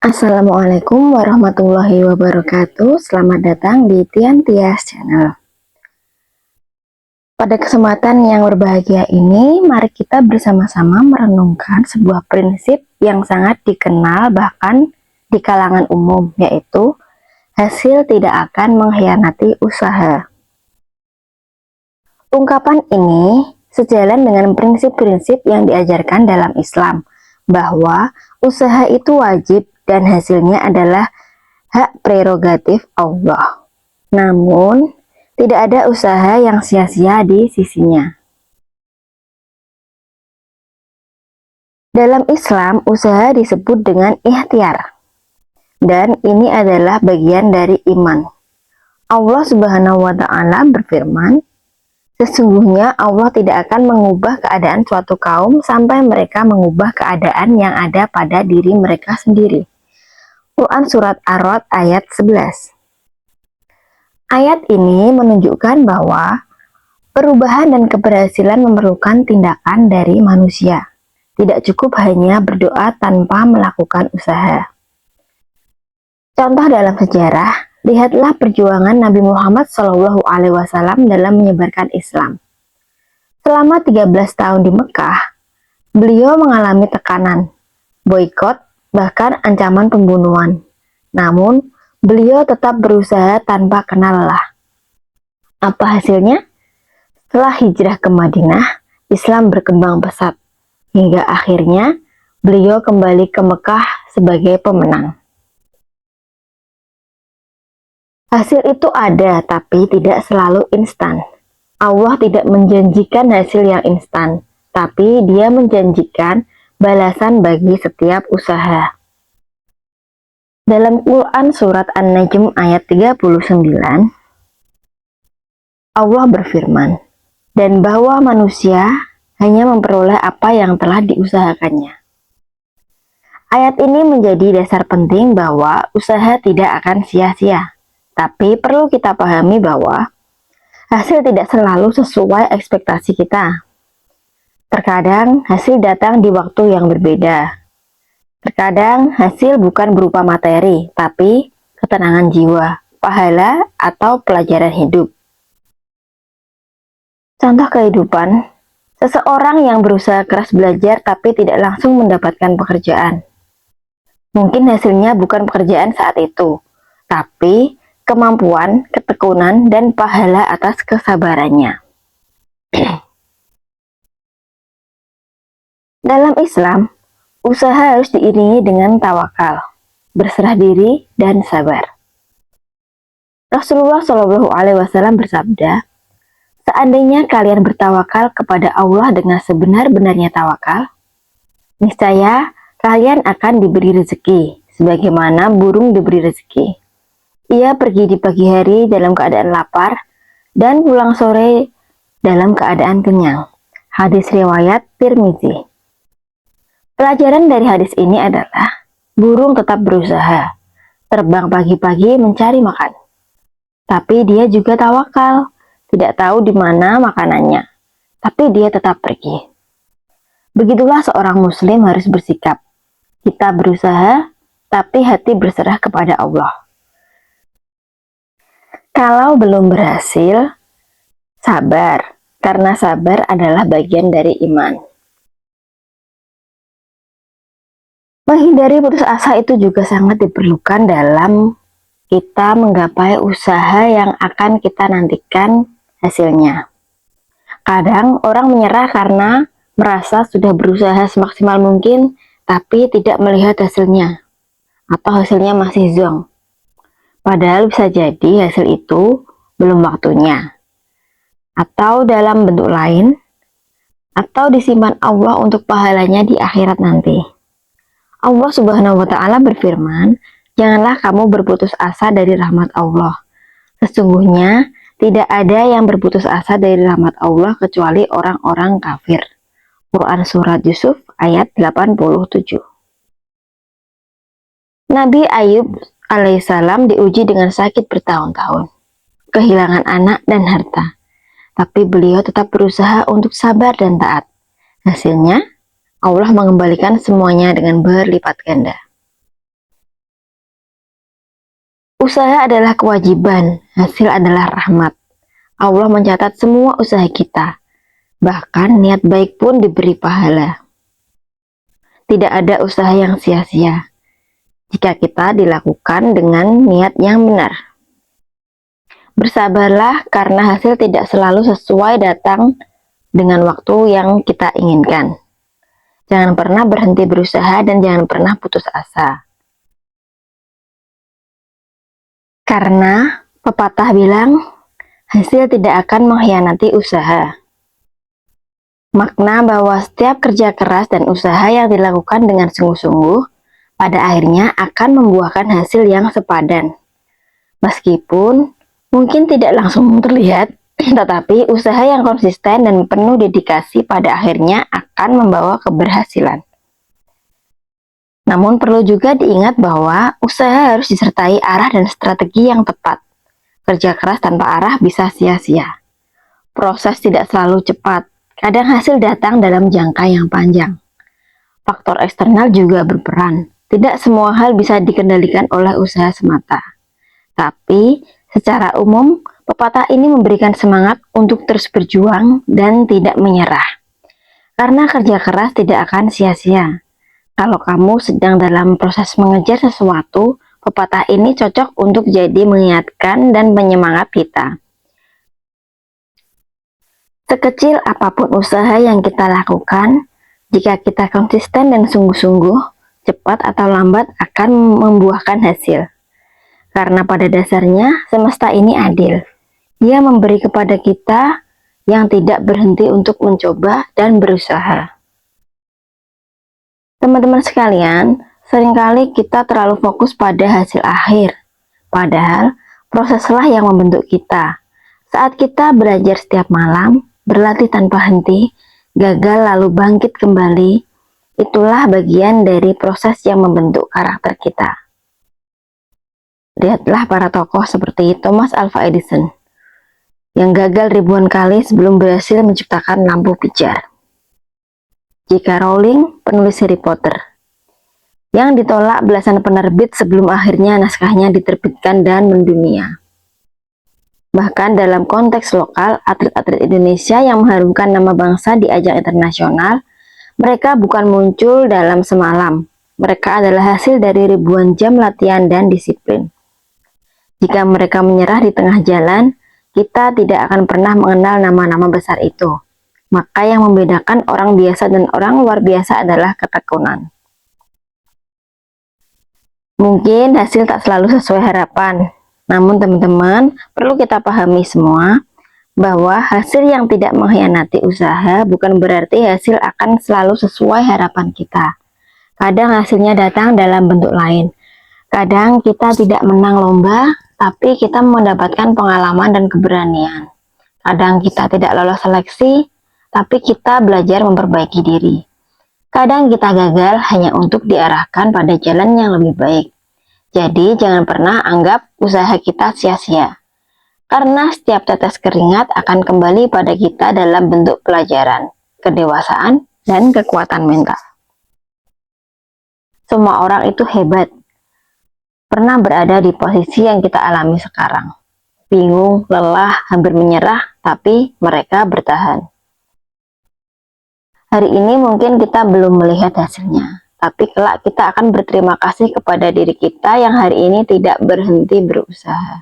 Assalamualaikum warahmatullahi wabarakatuh. Selamat datang di Tian Tias Channel. Pada kesempatan yang berbahagia ini, mari kita bersama-sama merenungkan sebuah prinsip yang sangat dikenal bahkan di kalangan umum, yaitu hasil tidak akan mengkhianati usaha. Ungkapan ini sejalan dengan prinsip-prinsip yang diajarkan dalam Islam, bahwa usaha itu wajib dan hasilnya adalah hak prerogatif Allah. Namun, tidak ada usaha yang sia-sia di sisinya. Dalam Islam, usaha disebut dengan ikhtiar. Dan ini adalah bagian dari iman. Allah Subhanahu wa Ta'ala berfirman, sesungguhnya Allah tidak akan mengubah keadaan suatu kaum sampai mereka mengubah keadaan yang ada pada diri mereka sendiri. Quran Surat Ar-Ra'd ayat 11. Ayat ini menunjukkan bahwa perubahan dan keberhasilan memerlukan tindakan dari manusia. Tidak cukup hanya berdoa tanpa melakukan usaha. Contoh dalam sejarah, lihatlah perjuangan Nabi Muhammad SAW dalam menyebarkan Islam. Selama 13 tahun di Mekah, beliau mengalami tekanan, boikot, bahkan ancaman pembunuhan. Namun, beliau tetap berusaha tanpa kenal lelah. Apa hasilnya? Setelah hijrah ke Madinah, Islam berkembang pesat, hingga akhirnya beliau kembali ke Mekah sebagai pemenang. Hasil itu ada, tapi tidak selalu instan. Allah tidak menjanjikan hasil yang instan, tapi Dia menjanjikan balasan bagi setiap usaha. Dalam Quran Surat An-Najm ayat 39, Allah berfirman, dan bahwa manusia hanya memperoleh apa yang telah diusahakannya. Ayat ini menjadi dasar penting bahwa usaha tidak akan sia-sia, tapi perlu kita pahami bahwa hasil tidak selalu sesuai ekspektasi kita. Terkadang hasil datang di waktu yang berbeda. Terkadang hasil bukan berupa materi, tapi ketenangan jiwa, pahala, atau pelajaran hidup. Contoh kehidupan, seseorang yang berusaha keras belajar tapi tidak langsung mendapatkan pekerjaan. Mungkin hasilnya bukan pekerjaan saat itu, tapi kemampuan, ketekunan, dan pahala atas kesabarannya. Dalam Islam, usaha harus diiringi dengan tawakal, berserah diri, dan sabar. Rasulullah SAW bersabda, seandainya kalian bertawakal kepada Allah dengan sebenar-benarnya tawakal, niscaya kalian akan diberi rezeki, sebagaimana burung diberi rezeki. Ia pergi di pagi hari dalam keadaan lapar, dan pulang sore dalam keadaan kenyang. Hadis riwayat Tirmizi. Pelajaran dari hadis ini adalah, burung tetap berusaha, terbang pagi-pagi mencari makan. Tapi dia juga tawakal, tidak tahu di mana makanannya, tapi dia tetap pergi. Begitulah seorang muslim harus bersikap. Kita berusaha, tapi hati berserah kepada Allah. Kalau belum berhasil, sabar, karena sabar adalah bagian dari iman. Menghindari putus asa itu juga sangat diperlukan dalam kita menggapai usaha yang akan kita nantikan hasilnya. Kadang orang menyerah karena merasa sudah berusaha semaksimal mungkin, tapi tidak melihat hasilnya, atau hasilnya masih zonk. Padahal bisa jadi hasil itu belum waktunya, atau dalam bentuk lain, atau disimpan Allah untuk pahalanya di akhirat nanti. Allah Subhanahu wa Ta'ala berfirman, janganlah kamu berputus asa dari rahmat Allah. Sesungguhnya tidak ada yang berputus asa dari rahmat Allah kecuali orang-orang kafir. Quran Surat Yusuf ayat 87. Nabi Ayub alaihissalam diuji dengan sakit bertahun-tahun, kehilangan anak dan harta. Tapi beliau tetap berusaha untuk sabar dan taat. Hasilnya, Allah mengembalikan semuanya dengan berlipat ganda. Usaha adalah kewajiban, hasil adalah rahmat. Allah mencatat semua usaha kita. Bahkan niat baik pun diberi pahala. Tidak ada usaha yang sia-sia jika kita dilakukan dengan niat yang benar. Bersabarlah karena hasil tidak selalu sesuai datang dengan waktu yang kita inginkan. Jangan pernah berhenti berusaha dan jangan pernah putus asa. Karena pepatah bilang, hasil tidak akan mengkhianati usaha. Makna bahwa setiap kerja keras dan usaha yang dilakukan dengan sungguh-sungguh pada akhirnya akan membuahkan hasil yang sepadan. Meskipun mungkin tidak langsung terlihat, tetapi usaha yang konsisten dan penuh dedikasi pada akhirnya akan membawa keberhasilan. Namun perlu juga diingat bahwa usaha harus disertai arah dan strategi yang tepat. Kerja keras tanpa arah bisa sia-sia. Proses tidak selalu cepat. Kadang hasil datang dalam jangka yang panjang. Faktor eksternal juga berperan. Tidak semua hal bisa dikendalikan oleh usaha semata. Tapi, secara umum, pepatah ini memberikan semangat untuk terus berjuang dan tidak menyerah. Karena kerja keras tidak akan sia-sia. Kalau kamu sedang dalam proses mengejar sesuatu, pepatah ini cocok untuk jadi mengingatkan dan penyemangat kita. Sekecil apapun usaha yang kita lakukan, jika kita konsisten dan sungguh-sungguh, cepat atau lambat akan membuahkan hasil. Karena pada dasarnya semesta ini adil. Dia memberi kepada kita yang tidak berhenti untuk mencoba dan berusaha. Teman-teman sekalian, seringkali kita terlalu fokus pada hasil akhir. Padahal proseslah yang membentuk kita. Saat kita belajar setiap malam, berlatih tanpa henti, gagal lalu bangkit kembali, itulah bagian dari proses yang membentuk karakter kita. Lihatlah para tokoh seperti Thomas Alva Edison, yang gagal ribuan kali sebelum berhasil menciptakan lampu pijar. J.K. Rowling, penulis Harry Potter, yang ditolak belasan penerbit sebelum akhirnya naskahnya diterbitkan dan mendunia. Bahkan dalam konteks lokal, atlet-atlet Indonesia yang mengharumkan nama bangsa di ajang internasional, mereka bukan muncul dalam semalam. Mereka adalah hasil dari ribuan jam latihan dan disiplin. Jika mereka menyerah di tengah jalan, kita tidak akan pernah mengenal nama-nama besar itu. Maka yang membedakan orang biasa dan orang luar biasa adalah ketekunan. Mungkin hasil tak selalu sesuai harapan. Namun teman-teman, perlu kita pahami semua bahwa hasil yang tidak mengkhianati usaha bukan berarti hasil akan selalu sesuai harapan kita. Kadang hasilnya datang dalam bentuk lain. Kadang kita tidak menang lomba, tapi kita mendapatkan pengalaman dan keberanian. Kadang kita tidak lolos seleksi, tapi kita belajar memperbaiki diri. Kadang kita gagal hanya untuk diarahkan pada jalan yang lebih baik. Jadi jangan pernah anggap usaha kita sia-sia. Karena setiap tetes keringat akan kembali pada kita dalam bentuk pelajaran, kedewasaan, dan kekuatan mental. Semua orang itu hebat. Pernah berada di posisi yang kita alami sekarang. Bingung, lelah, hampir menyerah, tapi mereka bertahan. Hari ini mungkin kita belum melihat hasilnya. Tapi kelak kita akan berterima kasih kepada diri kita yang hari ini tidak berhenti berusaha.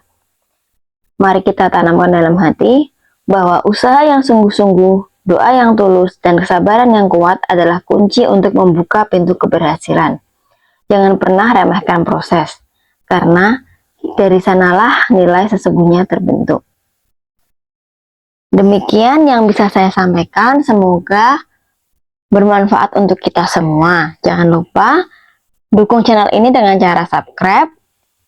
Mari kita tanamkan dalam hati bahwa usaha yang sungguh-sungguh, doa yang tulus, dan kesabaran yang kuat adalah kunci untuk membuka pintu keberhasilan. Jangan pernah remehkan proses, karena dari sanalah nilai sesungguhnya terbentuk. Demikian yang bisa saya sampaikan, semoga bermanfaat untuk kita semua. Jangan lupa dukung channel ini dengan cara subscribe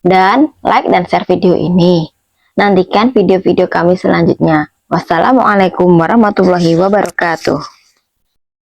dan like dan share video ini. Nantikan video-video kami selanjutnya. Wassalamualaikum warahmatullahi wabarakatuh.